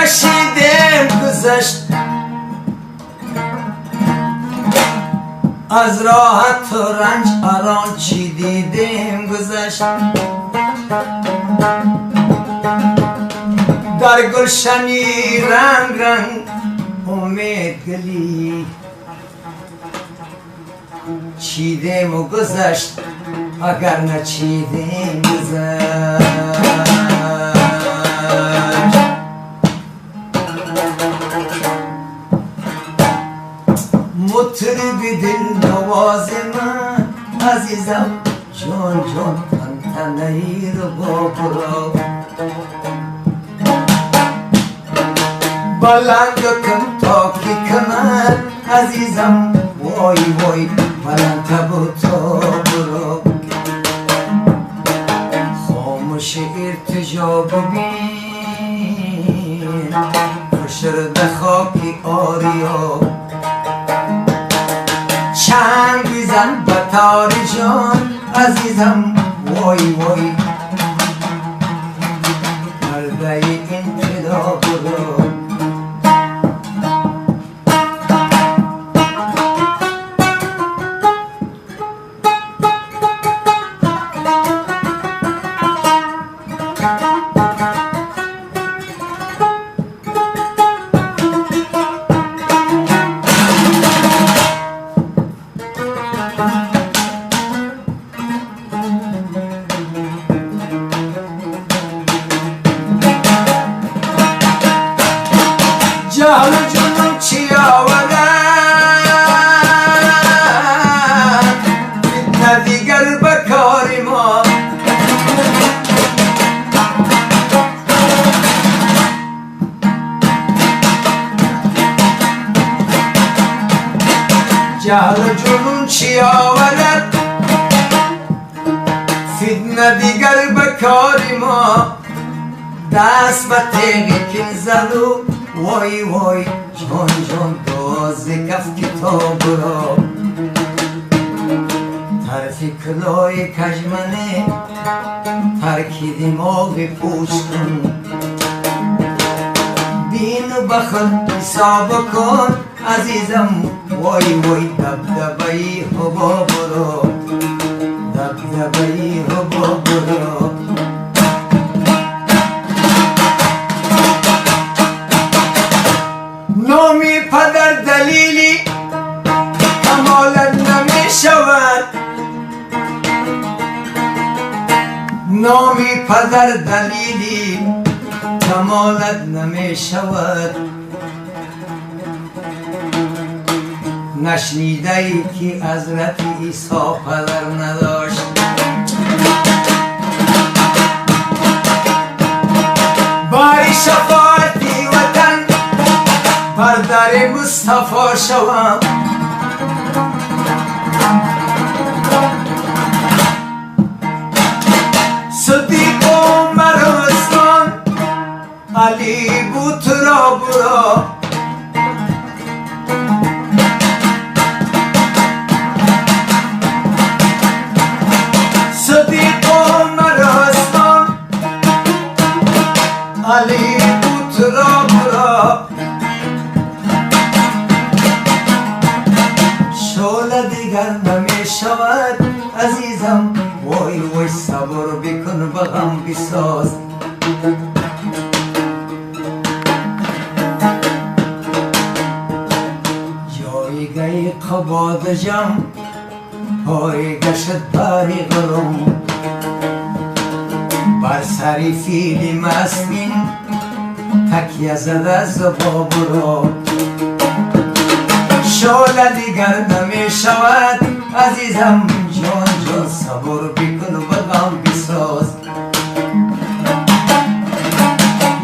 کشیدم گذشت از راحت و رنج الان چی دیدم گذشت در گلشنی رنگ رنگ امید گلی چیدم و گذشت اگر نچیدم گذشت مطرب دل نواز من عزیزم جان جان تنتنهی رو برو بلند کن تا کی کمر عزیزم وای وای بلند تبو تو برو خاموش ارتجا ببین فشرده خاکی آریا چنگ بیزن بطار جان عزیزم وای وای مرده انتدا برو جهل جنون چی آورد فتنه دیگر به کار ما جهل جنون چی آورد فتنه دیگر به کار ما دست به تیغی کن زدو وای وای جان جان باز کف کتاب را طرفی کلای کجمنه ترکی دماغ پوچ کن بین و بخل حساب کن عزیزم وای وای دبدبهی هوا برا دبدبهی هوا برا نامی پدر دلیلی کمالت نمی شود نامی پدر دلیلی کمالت نمی شود نشنیده ای که حضرت عیسی پدر نداشت باری شفاعتی وطن بر در مصطفی شوم صدیق عمر عثمان علی بود را برا صدیق عمر عثمان علی بود را برا شعله دیگر نمی شود عزیزم وای وای صبر بکن بغم بساز جایگه قباد جم پای گشت باری غرم بر سری فیل مسکین تکیه زده زباب را شعله دیگر نمی شود عزیزم جان جان صبر بکن و غم بساز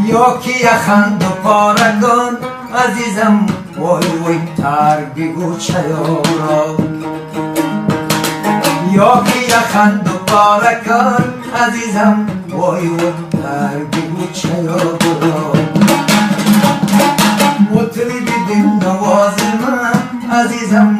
یا که یخند و پاره کن عزیزم وای وای ترک بگو چیاب را یا که یخند و پاره کن عزیزم وای وای ترک بگو چیاب را مطرب دل نواز من عزیزم